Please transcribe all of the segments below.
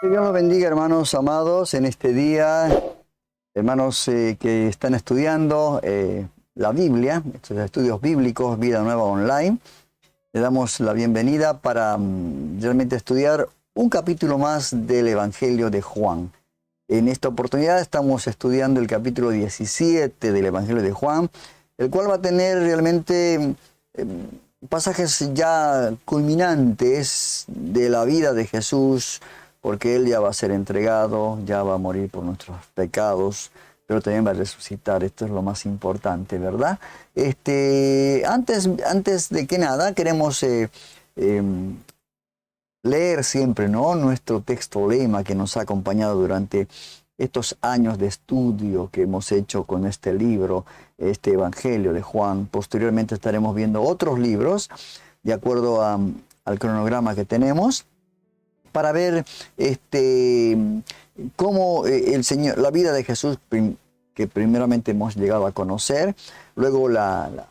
Que Dios los bendiga, hermanos amados, en este día, hermanos que están estudiando la Biblia, estos estudios bíblicos, Vida Nueva Online. Le damos la bienvenida para realmente estudiar un capítulo más del Evangelio de Juan. En esta oportunidad estamos estudiando el capítulo 17 del Evangelio de Juan, el cual va a tener realmente pasajes ya culminantes de la vida de Jesús, porque Él ya va a ser entregado, ya va a morir por nuestros pecados, pero también va a resucitar. Esto es lo más importante, ¿verdad? Antes de que nada, queremos leer siempre, ¿no?, nuestro texto lema que nos ha acompañado durante estos años de estudio que hemos hecho con este libro, este Evangelio de Juan. Posteriormente estaremos viendo otros libros, de acuerdo al cronograma que tenemos, para ver cómo el Señor, la vida de Jesús, que primeramente hemos llegado a conocer, luego la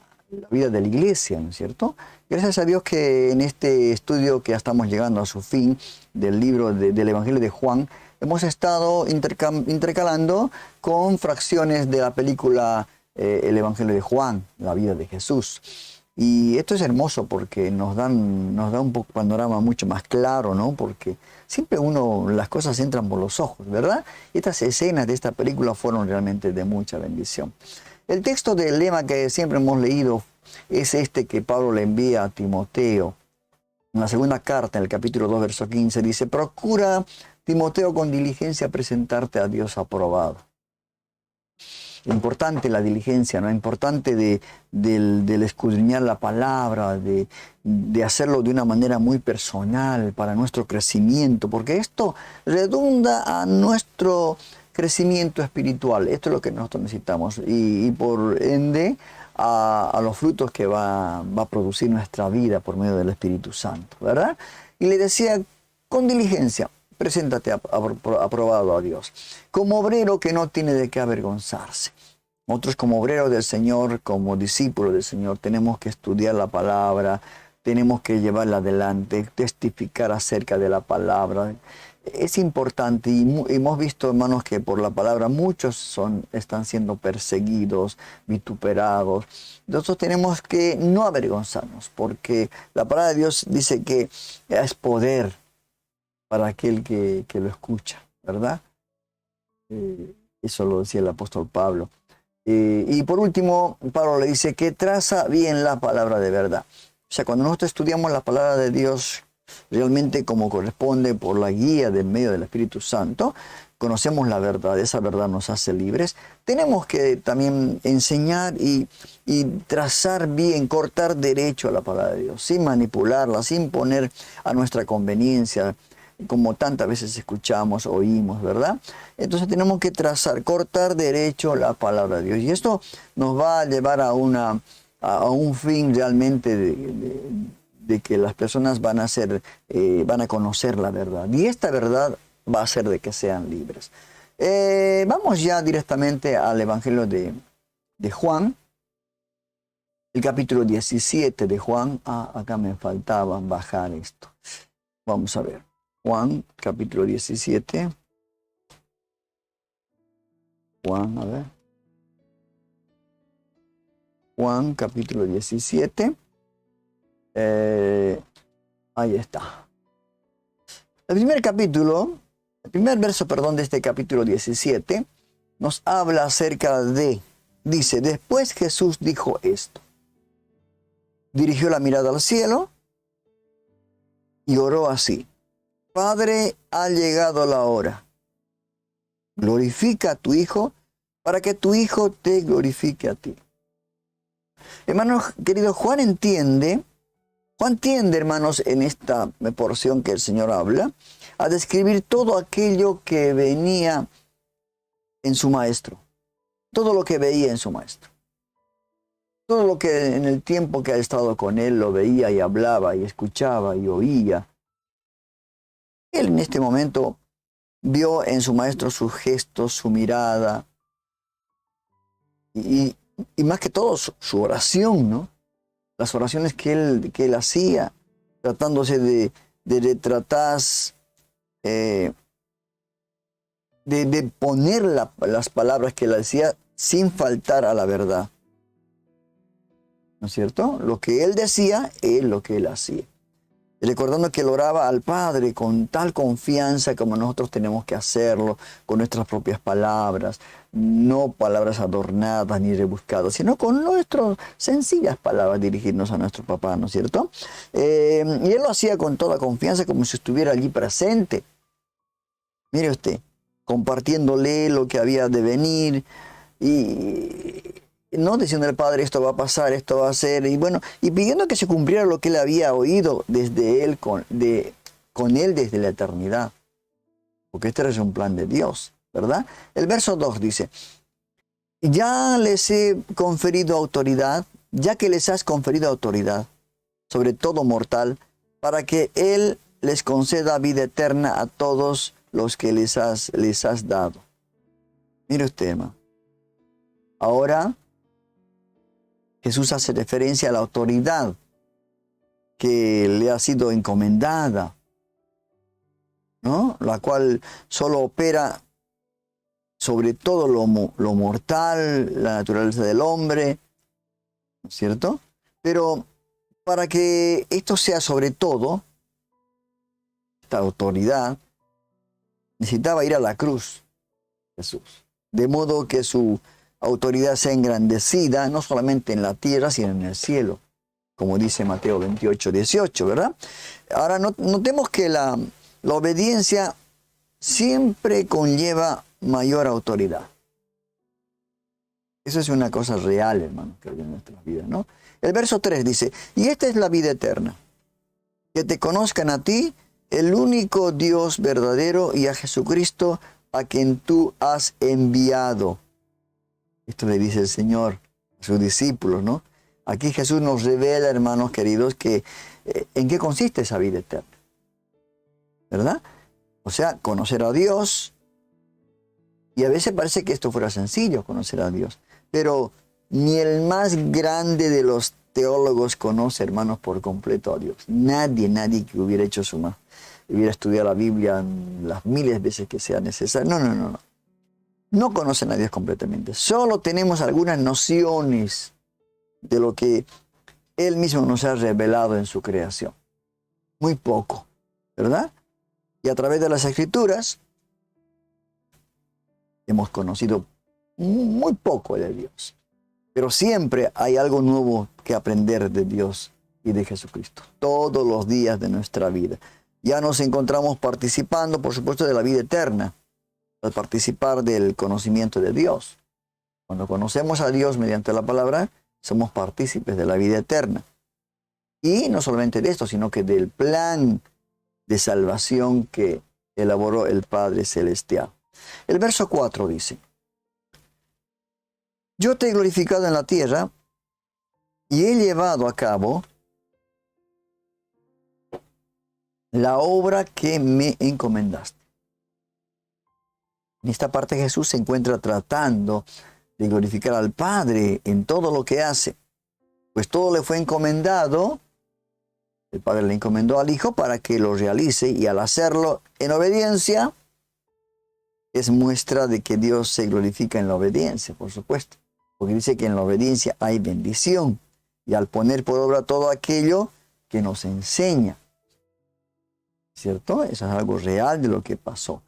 vida de la iglesia, ¿no es cierto? Gracias a Dios que en este estudio que ya estamos llegando a su fin del libro del Evangelio de Juan, hemos estado intercalando con fracciones de la película El Evangelio de Juan, la vida de Jesús. Y esto es hermoso porque nos da un panorama mucho más claro, ¿no? Porque siempre las cosas entran por los ojos, ¿verdad? Estas escenas de esta película fueron realmente de mucha bendición. El texto del lema que siempre hemos leído es este que Pablo le envía a Timoteo. En la segunda carta, en el capítulo 2, verso 15, dice: procura, Timoteo, con diligencia presentarte a Dios aprobado. Importante la diligencia, ¿no? Importante del escudriñar la palabra, de hacerlo de una manera muy personal para nuestro crecimiento, porque esto redunda a nuestro crecimiento espiritual. Esto es lo que nosotros necesitamos y por ende a los frutos que va a producir nuestra vida por medio del Espíritu Santo, ¿verdad? Y le decía, con diligencia, preséntate aprobado a Dios, como obrero que no tiene de qué avergonzarse. Nosotros, como obreros del Señor, como discípulos del Señor, tenemos que estudiar la palabra, tenemos que llevarla adelante, testificar acerca de la palabra. Es importante, y hemos visto, hermanos, que por la palabra muchos están siendo perseguidos, vituperados. Nosotros tenemos que no avergonzarnos, porque la palabra de Dios dice que es poder para aquel que lo escucha, ¿verdad? Eso lo decía el apóstol Pablo. Y por último, Pablo le dice que traza bien la palabra de verdad. O sea, cuando nosotros estudiamos la palabra de Dios realmente como corresponde por la guía del medio del Espíritu Santo, conocemos la verdad, esa verdad nos hace libres. Tenemos que también enseñar y trazar bien, cortar derecho a la palabra de Dios, sin manipularla, sin poner a nuestra conveniencia, como tantas veces escuchamos, oímos, ¿verdad? Entonces tenemos que trazar, cortar derecho la palabra de Dios. Y esto nos va a llevar a un fin realmente de que las personas van a conocer la verdad. Y esta verdad va a hacer de que sean libres. Vamos ya directamente al Evangelio de Juan, el capítulo 17 de Juan. Acá me faltaba bajar esto. Vamos a ver. Juan, capítulo 17. Juan, a ver. Juan, capítulo 17. Ahí está. El primer verso, de este capítulo 17, nos habla acerca dice, después Jesús dijo esto. Dirigió la mirada al cielo y oró así: Padre, ha llegado la hora. Glorifica a tu Hijo, para que tu Hijo te glorifique a ti. Hermanos queridos, Juan entiende, hermanos, en esta porción que el Señor habla, a describir todo aquello que venía en su Maestro. Todo lo que veía en su Maestro. Todo lo que en el tiempo que ha estado con Él lo veía y hablaba y escuchaba y oía. Él en este momento vio en su Maestro sus gestos, su mirada y más que todo su oración, ¿no? Las oraciones que él hacía, tratándose de retratar de poner las palabras que él decía sin faltar a la verdad. ¿No es cierto? Lo que él decía es lo que él hacía. Y recordando que él oraba al Padre con tal confianza como nosotros tenemos que hacerlo, con nuestras propias palabras, no palabras adornadas ni rebuscadas, sino con nuestras sencillas palabras dirigirnos a nuestro papá, ¿no es cierto? Y él lo hacía con toda confianza como si estuviera allí presente. Mire usted, compartiéndole lo que había de venir y no diciendo al Padre esto va a pasar, esto va a ser, y bueno, y pidiendo que se cumpliera lo que él había oído desde él, con él desde la eternidad. Porque este es un plan de Dios, ¿verdad? El verso 2 dice, ya les he conferido autoridad, ya que les has conferido autoridad sobre todo mortal, para que él les conceda vida eterna a todos los que les has dado. Mire usted, hermano. Ahora Jesús hace referencia a la autoridad que le ha sido encomendada, ¿no? La cual solo opera sobre todo lo mortal, la naturaleza del hombre, ¿no es cierto? Pero para que esto sea sobre todo, esta autoridad, necesitaba ir a la cruz, Jesús. De modo que su autoridad sea engrandecida, no solamente en la tierra, sino en el cielo, como dice Mateo 28, 18, ¿verdad? Ahora, notemos que la obediencia siempre conlleva mayor autoridad. Eso es una cosa real, hermano, que hay en nuestras vidas, ¿no? El verso 3 dice, y esta es la vida eterna, que te conozcan a ti, el único Dios verdadero, y a Jesucristo, a quien tú has enviado. Esto le dice el Señor a sus discípulos, ¿no? Aquí Jesús nos revela, hermanos queridos, que en qué consiste esa vida eterna, ¿verdad? O sea, conocer a Dios. Y a veces parece que esto fuera sencillo, conocer a Dios. Pero ni el más grande de los teólogos conoce, hermanos, por completo a Dios. Nadie que hubiera hecho hubiera estudiado la Biblia las miles de veces que sea necesario. No. No conocen a Dios completamente. Solo tenemos algunas nociones de lo que Él mismo nos ha revelado en su creación. Muy poco, ¿verdad? Y a través de las Escrituras hemos conocido muy poco de Dios. Pero siempre hay algo nuevo que aprender de Dios y de Jesucristo. Todos los días de nuestra vida. Ya nos encontramos participando, por supuesto, de la vida eterna. Al participar del conocimiento de Dios. Cuando conocemos a Dios mediante la palabra, somos partícipes de la vida eterna. Y no solamente de esto, sino que del plan de salvación que elaboró el Padre Celestial. El verso 4 dice, yo te he glorificado en la tierra y he llevado a cabo la obra que me encomendaste. En esta parte Jesús se encuentra tratando de glorificar al Padre en todo lo que hace. Pues todo le fue encomendado, el Padre le encomendó al Hijo para que lo realice, y al hacerlo en obediencia, es muestra de que Dios se glorifica en la obediencia, por supuesto. Porque dice que en la obediencia hay bendición, y al poner por obra todo aquello que nos enseña. ¿Cierto? Eso es algo real de lo que pasó.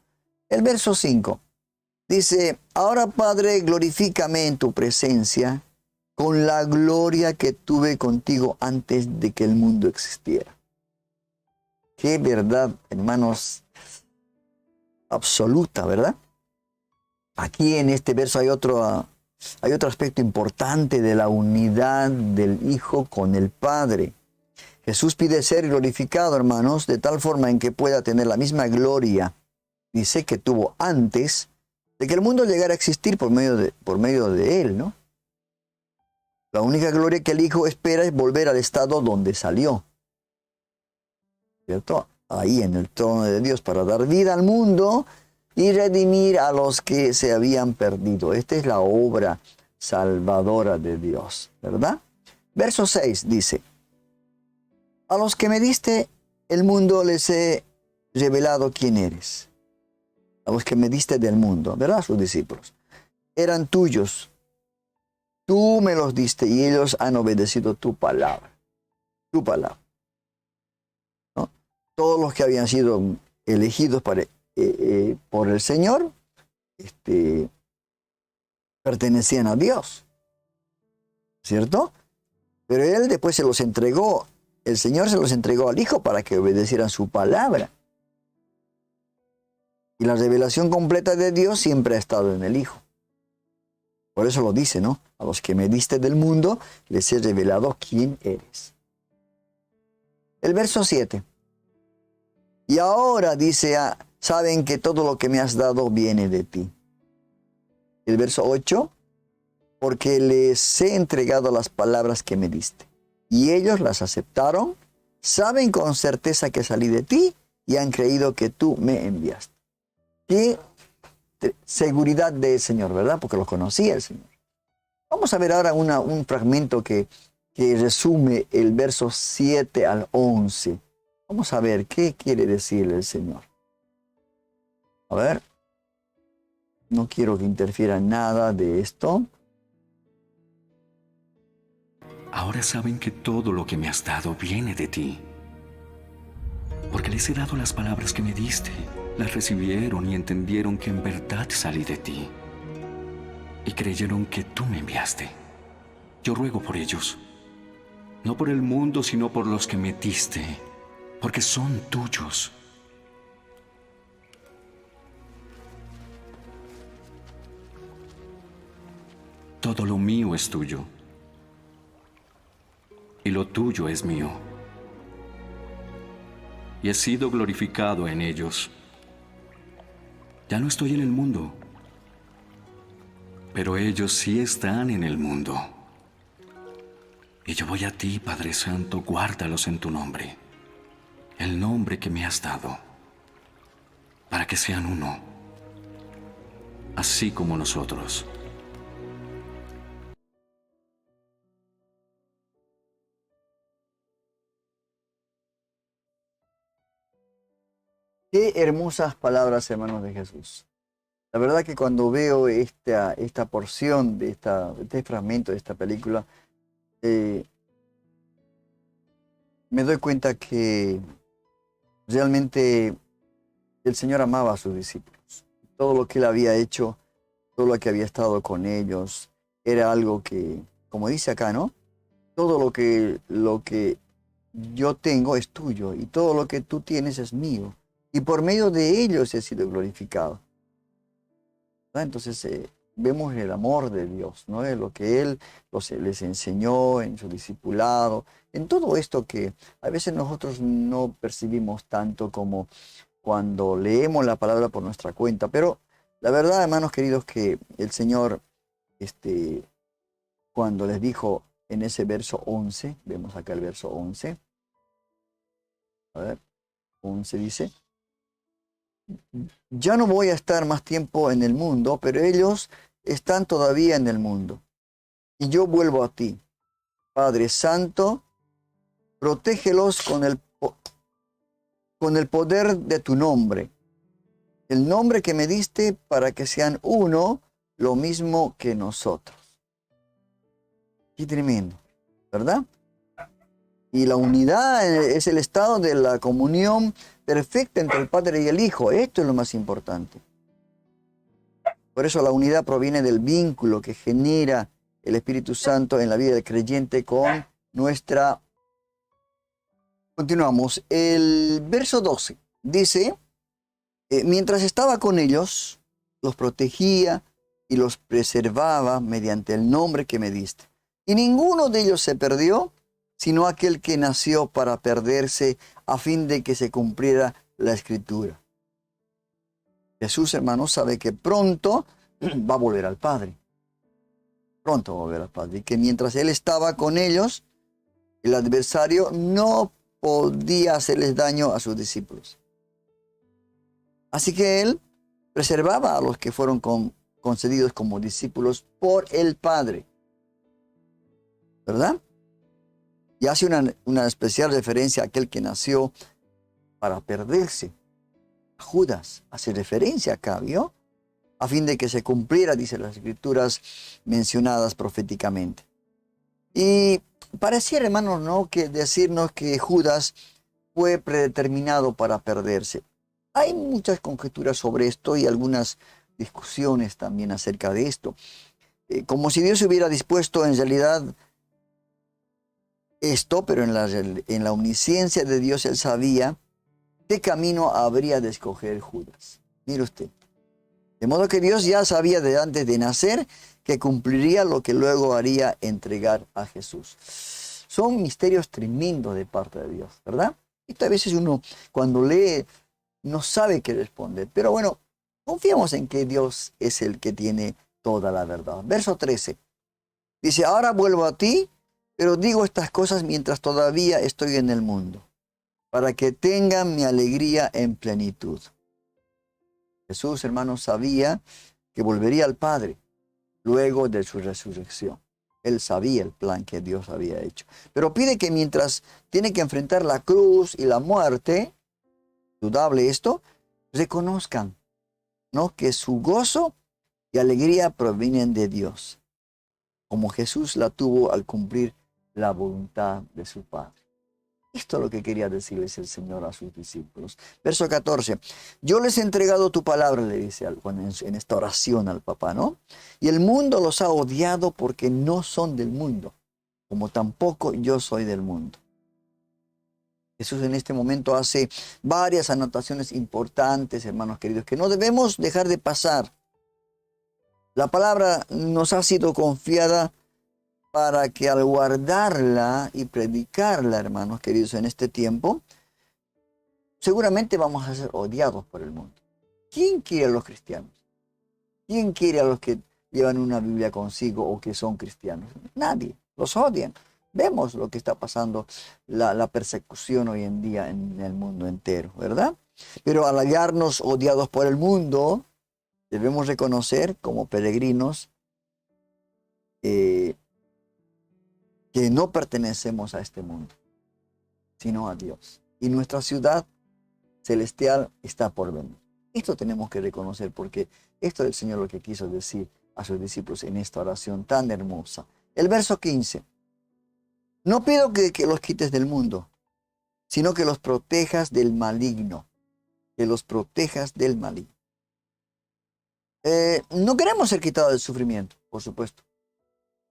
El verso 5 dice, ahora Padre, glorifícame en tu presencia con la gloria que tuve contigo antes de que el mundo existiera. Qué verdad, hermanos, absoluta, ¿verdad? Aquí en este verso hay otro aspecto importante de la unidad del Hijo con el Padre. Jesús pide ser glorificado, hermanos, de tal forma en que pueda tener la misma gloria, dice, que tuvo antes de que el mundo llegara a existir por medio de Él, ¿no? La única gloria que el Hijo espera es volver al estado donde salió, ¿cierto? Ahí en el trono de Dios, para dar vida al mundo y redimir a los que se habían perdido. Esta es la obra salvadora de Dios, ¿verdad? Verso 6 dice, a los que me diste el mundo les he revelado quién eres. a los que me diste del mundo, ¿verdad? A sus discípulos. Eran tuyos. Tú me los diste y ellos han obedecido tu palabra. Tu palabra. ¿No? Todos los que habían sido elegidos por el Señor, pertenecían a Dios. ¿Cierto? Pero Él después se los entregó. El Señor se los entregó al Hijo para que obedecieran su palabra. Y la revelación completa de Dios siempre ha estado en el Hijo. Por eso lo dice, ¿no? A los que me diste del mundo, les he revelado quién eres. El verso 7. Y ahora dice, saben que todo lo que me has dado viene de ti. El verso 8. Porque les he entregado las palabras que me diste. Y ellos las aceptaron, saben con certeza que salí de ti y han creído que tú me enviaste. Qué seguridad del Señor, ¿verdad? Porque lo conocía el Señor. Vamos a ver ahora un fragmento que resume el verso 7 al 11. Vamos a ver qué quiere decir el Señor. A ver. No quiero que interfiera nada de esto. Ahora saben que todo lo que me has dado viene de ti. Porque les he dado las palabras que me diste. Las recibieron y entendieron que en verdad salí de ti. Y creyeron que tú me enviaste. Yo ruego por ellos. No por el mundo, sino por los que me diste. Porque son tuyos. Todo lo mío es tuyo. Y lo tuyo es mío. Y he sido glorificado en ellos. Ya no estoy en el mundo, pero ellos sí están en el mundo. Y yo voy a ti, Padre Santo, guárdalos en tu nombre, el nombre que me has dado, para que sean uno, así como nosotros. Qué hermosas palabras, hermanos de Jesús. La verdad que cuando veo esta porción de este fragmento de esta película, me doy cuenta que realmente el Señor amaba a sus discípulos. Todo lo que Él había hecho, todo lo que había estado con ellos, era algo que, como dice acá, ¿no? Todo lo que yo tengo es tuyo y todo lo que tú tienes es mío. Y por medio de ellos he sido glorificado. ¿Verdad? Entonces vemos el amor de Dios, ¿no? Es lo que Él les enseñó en su discipulado, en todo esto que a veces nosotros no percibimos tanto como cuando leemos la palabra por nuestra cuenta. Pero la verdad, hermanos queridos, que el Señor, cuando les dijo en ese verso 11, vemos acá el verso 11, a ver, 11 dice, ya no voy a estar más tiempo en el mundo, pero ellos están todavía en el mundo. Y yo vuelvo a ti. Padre Santo, protégelos con el poder de tu nombre. El nombre que me diste para que sean uno, lo mismo que nosotros. Qué tremendo, ¿verdad? Y la unidad es el estado de la comunión perfecta entre el Padre y el Hijo. Esto es lo más importante. Por eso la unidad proviene del vínculo que genera el Espíritu Santo en la vida del creyente con nuestra... Continuamos. El verso 12 dice, mientras estaba con ellos, los protegía y los preservaba mediante el nombre que me diste. Y ninguno de ellos se perdió, sino aquel que nació para perderse a fin de que se cumpliera la Escritura. Jesús, hermanos, sabe que pronto va a volver al Padre. Pronto va a volver al Padre. Y que mientras Él estaba con ellos, el adversario no podía hacerles daño a sus discípulos. Así que Él preservaba a los que fueron concedidos como discípulos por el Padre. ¿Verdad? Y hace una especial referencia a aquel que nació para perderse. Judas. Hace referencia acá, ¿vio? A fin de que se cumpliera, dice las escrituras mencionadas proféticamente. Y pareciera, hermanos, ¿no?, que decirnos que Judas fue predeterminado para perderse. Hay muchas conjeturas sobre esto y algunas discusiones también acerca de esto. Como si Dios hubiera dispuesto en realidad esto, pero en la omnisciencia de Dios Él sabía qué camino habría de escoger Judas. Mire usted. De modo que Dios ya sabía de antes de nacer que cumpliría lo que luego haría entregar a Jesús. Son misterios tremendos de parte de Dios, ¿verdad? Y a veces uno cuando lee no sabe qué responder. Pero bueno, confiamos en que Dios es el que tiene toda la verdad. Verso 13. Dice, ahora vuelvo a ti, pero digo estas cosas mientras todavía estoy en el mundo, para que tengan mi alegría en plenitud. Jesús, hermanos, sabía que volvería al Padre luego de su resurrección. Él sabía el plan que Dios había hecho. Pero pide que mientras tiene que enfrentar la cruz y la muerte, dudable esto, reconozcan, ¿no?, que su gozo y alegría provienen de Dios, como Jesús la tuvo al cumplir la voluntad de su Padre. Esto es lo que quería decirles el Señor a sus discípulos. Verso 14. Yo les he entregado tu palabra, le dice en esta oración al Papá, ¿no? Y el mundo los ha odiado porque no son del mundo, como tampoco yo soy del mundo. Jesús en este momento hace varias anotaciones importantes, hermanos queridos, que no debemos dejar de pasar. La palabra nos ha sido confiada para que al guardarla y predicarla, hermanos queridos, en este tiempo, seguramente vamos a ser odiados por el mundo. ¿Quién quiere a los cristianos? ¿Quién quiere a los que llevan una Biblia consigo o que son cristianos? Nadie. Los odian. Vemos lo que está pasando, la persecución hoy en día en el mundo entero, ¿verdad? Pero al hallarnos odiados por el mundo, debemos reconocer como peregrinos que no pertenecemos a este mundo, sino a Dios. Y nuestra ciudad celestial está por venir. Esto tenemos que reconocer porque esto es el Señor lo que quiso decir a sus discípulos en esta oración tan hermosa. El verso 15. No pido que los quites del mundo, sino que los protejas del maligno. Que los protejas del maligno. No queremos ser quitados del sufrimiento, por supuesto.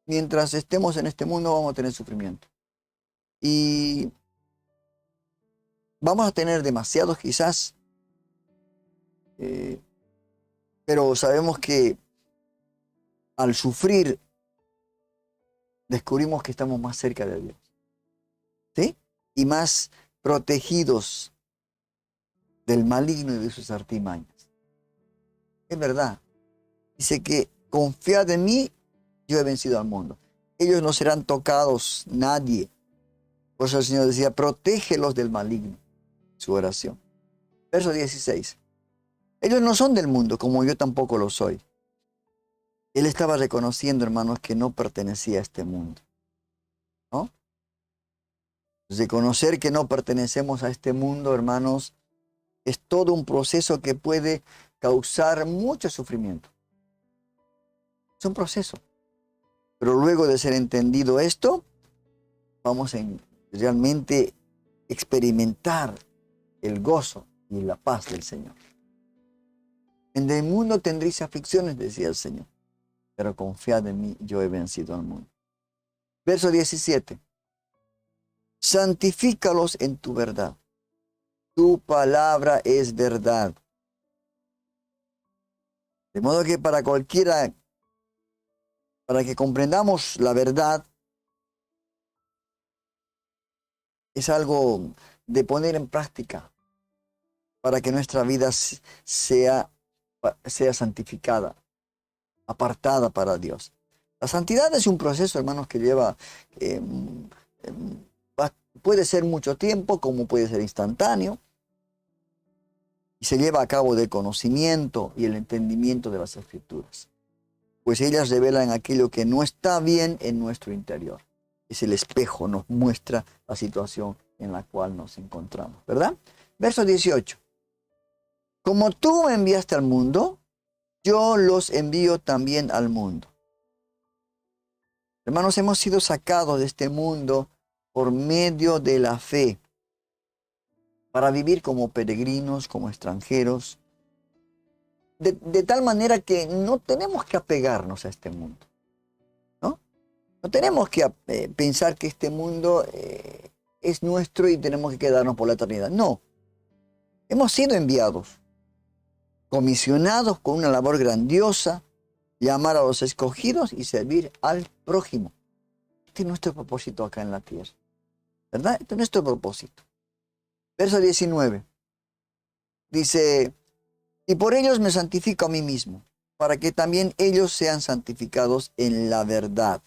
Mientras estemos en este mundo vamos a tener sufrimiento. Y vamos a tener demasiados quizás. Pero sabemos que al sufrir descubrimos que estamos más cerca de Dios. ¿Sí? Y más protegidos del maligno y de sus artimañas. Es verdad. Dice que confiad en mí, yo he vencido al mundo. Ellos no serán tocados, nadie. Por eso el Señor decía, protégelos del maligno. Su oración. Verso 16. Ellos no son del mundo, como yo tampoco lo soy. Él estaba reconociendo, hermanos, que no pertenecía a este mundo, ¿no? Reconocer que no pertenecemos a este mundo, hermanos, es todo un proceso que puede causar mucho sufrimiento. Es un proceso. Pero luego de ser entendido esto, vamos a realmente experimentar el gozo y la paz del Señor. En el mundo tendréis aflicciones, decía el Señor, pero confiad en mí, yo he vencido al mundo. Verso 17. Santifícalos en tu verdad. Tu palabra es verdad. De modo que para que comprendamos la verdad, es algo de poner en práctica para que nuestra vida sea santificada, apartada para Dios. La santidad es un proceso, hermanos, que lleva, puede ser mucho tiempo, como puede ser instantáneo, y se lleva a cabo del conocimiento y el entendimiento de las Escrituras, pues ellas revelan aquello que no está bien en nuestro interior. Es el espejo, nos muestra la situación en la cual nos encontramos, ¿verdad? Verso 18. Como tú me enviaste al mundo, yo los envío también al mundo. Hermanos, hemos sido sacados de este mundo por medio de la fe, para vivir como peregrinos, como extranjeros, de tal manera que no tenemos que apegarnos a este mundo, ¿no? No tenemos que pensar que este mundo es nuestro y tenemos que quedarnos por la eternidad. No, hemos sido enviados, comisionados con una labor grandiosa, llamar a los escogidos y servir al prójimo. Este es nuestro propósito acá en la tierra, ¿verdad? Este es nuestro propósito. Verso 19. Dice, y por ellos me santifico a mí mismo, para que también ellos sean santificados en la verdad.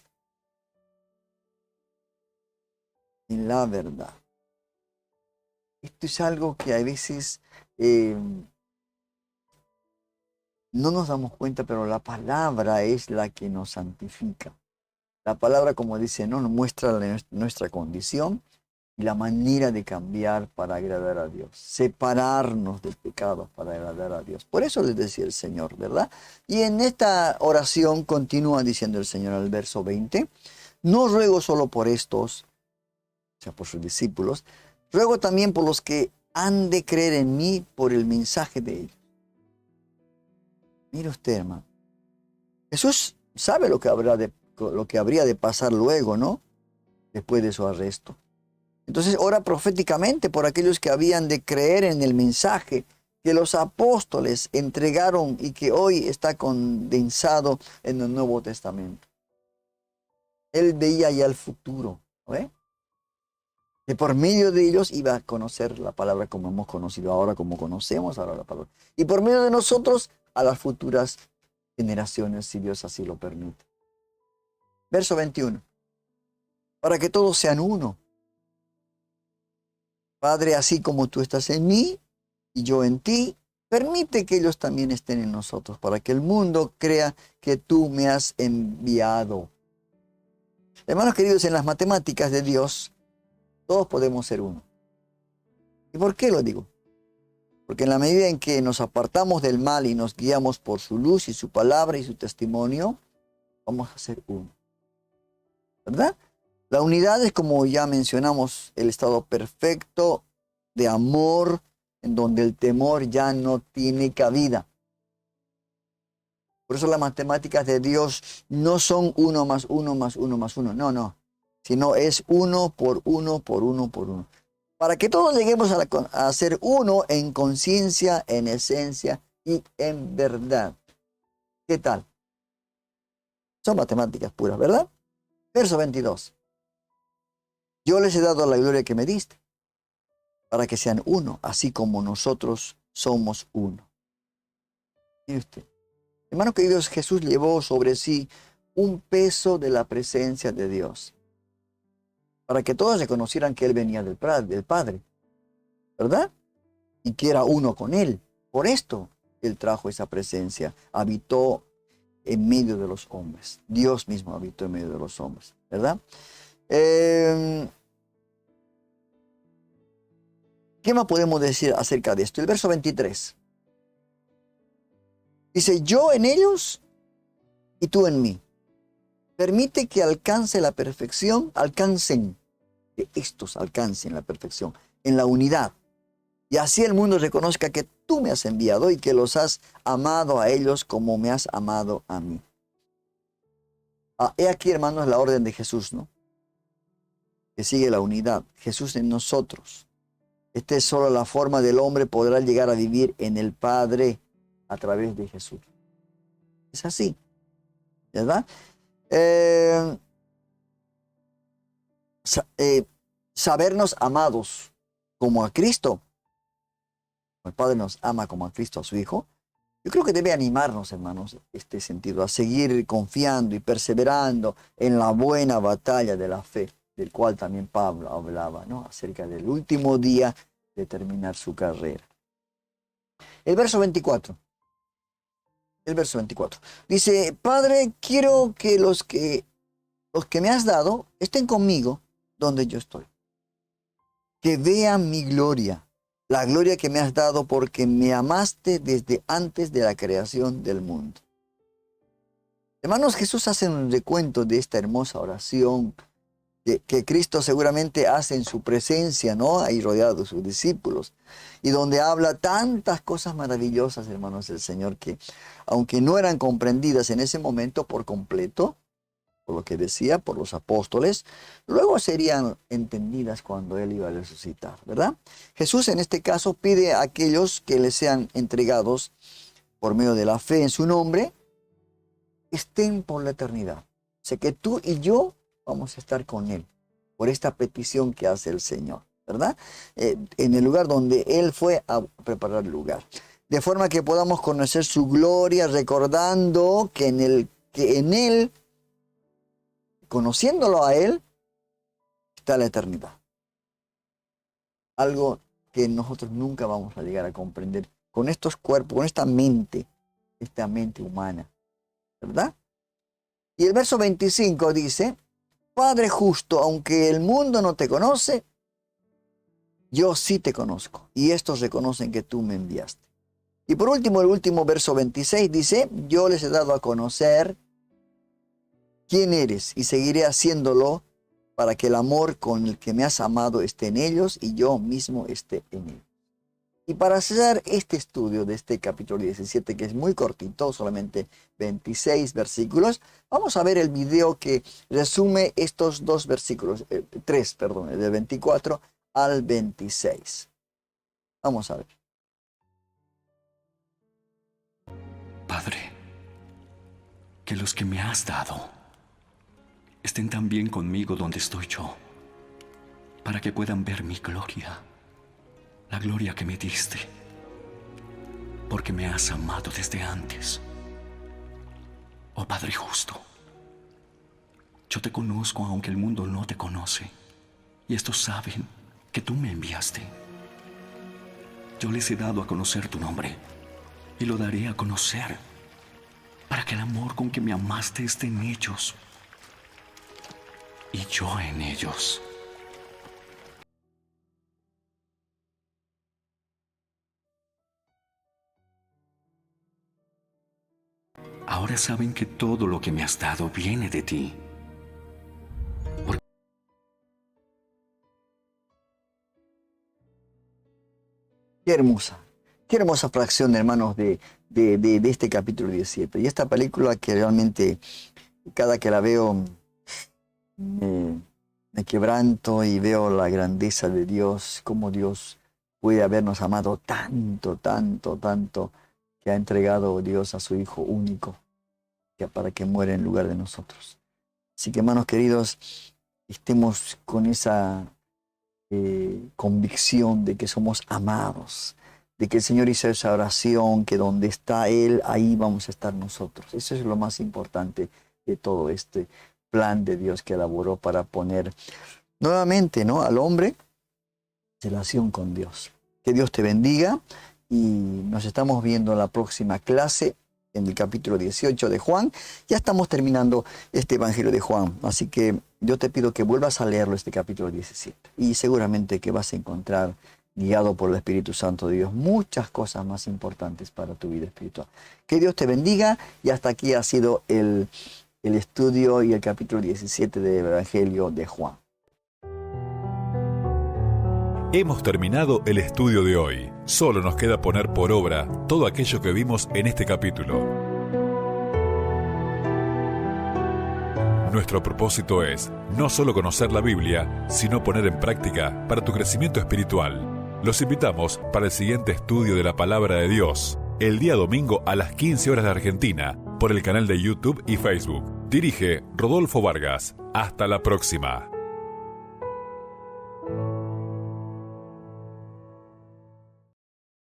En la verdad. Esto es algo que a veces no nos damos cuenta, pero la palabra es la que nos santifica. La palabra, como dice, ¿no?, nos muestra nuestra condición y la manera de cambiar para agradar a Dios. Separarnos del pecado para agradar a Dios. Por eso les decía el Señor, ¿verdad? Y en esta oración continúa diciendo el Señor al verso 20, no ruego solo por estos, o sea, por sus discípulos, ruego también por los que han de creer en mí por el mensaje de ellos. Mire usted, hermano. Jesús sabe lo que habría de pasar luego, ¿no? Después de su arresto. Entonces ora proféticamente por aquellos que habían de creer en el mensaje que los apóstoles entregaron y que hoy está condensado en el Nuevo Testamento. Él veía ya el futuro, ¿ve? Que por medio de ellos iba a conocer la palabra como hemos conocido ahora, como conocemos ahora la palabra. Y por medio de nosotros a las futuras generaciones, si Dios así lo permite. Verso 21. Para que todos sean uno. Padre, así como tú estás en mí y yo en ti, permite que ellos también estén en nosotros, para que el mundo crea que tú me has enviado. Hermanos queridos, en las matemáticas de Dios, todos podemos ser uno. ¿Y por qué lo digo? Porque en la medida en que nos apartamos del mal y nos guiamos por su luz y su palabra y su testimonio, vamos a ser uno. ¿Verdad? La unidad es, como ya mencionamos, el estado perfecto de amor, en donde el temor ya no tiene cabida. Por eso las matemáticas de Dios no son 1 más 1 más 1 más 1. No, no. Sino es 1 por 1 por 1 por 1. Para que todos lleguemos a ser uno en conciencia, en esencia y en verdad. ¿Qué tal? Son matemáticas puras, ¿verdad? Verso 22. Yo les he dado la gloria que me diste, para que sean uno, así como nosotros somos uno. Mire usted. Hermano queridos, Jesús llevó sobre sí un peso de la presencia de Dios, para que todos reconocieran que Él venía del Padre, ¿verdad? Y que era uno con Él. Por esto Él trajo esa presencia, habitó en medio de los hombres. Dios mismo habitó en medio de los hombres, ¿verdad? ¿Qué más podemos decir acerca de esto? El verso 23. Dice, yo en ellos y tú en mí. Permite que alcance la perfección, que estos alcancen la perfección, en la unidad. Y así el mundo reconozca que tú me has enviado y que los has amado a ellos como me has amado a mí. He aquí, hermanos, la orden de Jesús, ¿no? Que sigue la unidad. Jesús en nosotros. Esta es solo la forma del hombre podrá llegar a vivir en el Padre a través de Jesús. Es así, ¿verdad? Sabernos amados como a Cristo. El Padre nos ama como a Cristo, a su Hijo. Yo creo que debe animarnos, hermanos, este sentido, a seguir confiando y perseverando en la buena batalla de la fe, del cual también Pablo hablaba, ¿no? Acerca del último día de terminar su carrera. El verso 24. El verso 24. Dice, Padre, quiero que los que me has dado estén conmigo donde yo estoy. Que vean mi gloria, la gloria que me has dado porque me amaste desde antes de la creación del mundo. Hermanos, Jesús hace un recuento de esta hermosa oración que Cristo seguramente hace en su presencia, ¿no? Ahí rodeado de sus discípulos. Y donde habla tantas cosas maravillosas, hermanos, del Señor, que aunque no eran comprendidas en ese momento por completo, por lo que decía, por los apóstoles, luego serían entendidas cuando Él iba a resucitar, ¿verdad? Jesús en este caso pide a aquellos que le sean entregados por medio de la fe en su nombre, estén por la eternidad. Sé que tú y yo vamos a estar con Él por esta petición que hace el Señor, ¿verdad? En el lugar donde Él fue a preparar el lugar. De forma que podamos conocer su gloria, recordando que en Él, conociéndolo a Él, está la eternidad. Algo que nosotros nunca vamos a llegar a comprender con estos cuerpos, con esta mente humana, ¿verdad? Y el verso 25 dice, Padre justo, aunque el mundo no te conoce, yo sí te conozco, y estos reconocen que tú me enviaste. Y por último, el último verso 26 dice, yo les he dado a conocer quién eres, y seguiré haciéndolo para que el amor con el que me has amado esté en ellos, y yo mismo esté en ellos. Y para hacer este estudio de este capítulo 17, que es muy cortito, solamente 26 versículos, vamos a ver el video que resume estos dos versículos, del 24 al 26. Vamos a ver. Padre, que los que me has dado estén también conmigo donde estoy yo, para que puedan ver mi gloria, la gloria que me diste, porque me has amado desde antes. Oh Padre justo, yo te conozco aunque el mundo no te conoce, y estos saben que tú me enviaste. Yo les he dado a conocer tu nombre, y lo daré a conocer, para que el amor con que me amaste esté en ellos, y yo en ellos. Ahora saben que todo lo que me has dado viene de ti. Qué hermosa fracción, hermanos, de este capítulo 17. Y esta película que realmente, cada que la veo, me quebranto y veo la grandeza de Dios, cómo Dios puede habernos amado tanto, tanto, tanto, que ha entregado Dios a su Hijo único para que muera en lugar de nosotros. Así que, hermanos queridos, estemos con esa convicción de que somos amados, de que el Señor hizo esa oración, que donde está Él, ahí vamos a estar nosotros. Eso es lo más importante de todo este plan de Dios que elaboró para poner nuevamente, ¿no?, al hombre en relación con Dios. Que Dios te bendiga y nos estamos viendo en la próxima clase en el capítulo 18 de Juan. Ya estamos terminando este Evangelio de Juan, así que yo te pido que vuelvas a leerlo, este capítulo 17, y seguramente que vas a encontrar, guiado por el Espíritu Santo de Dios, muchas cosas más importantes para tu vida espiritual. Que Dios te bendiga, y hasta aquí ha sido el estudio y el capítulo 17 del Evangelio de Juan. Hemos terminado el estudio de hoy. Solo nos queda poner por obra todo aquello que vimos en este capítulo. Nuestro propósito es no solo conocer la Biblia, sino poner en práctica para tu crecimiento espiritual. Los invitamos para el siguiente estudio de la Palabra de Dios, el día domingo a las 15 horas de Argentina, por el canal de YouTube y Facebook. Dirige Rodolfo Vargas. Hasta la próxima.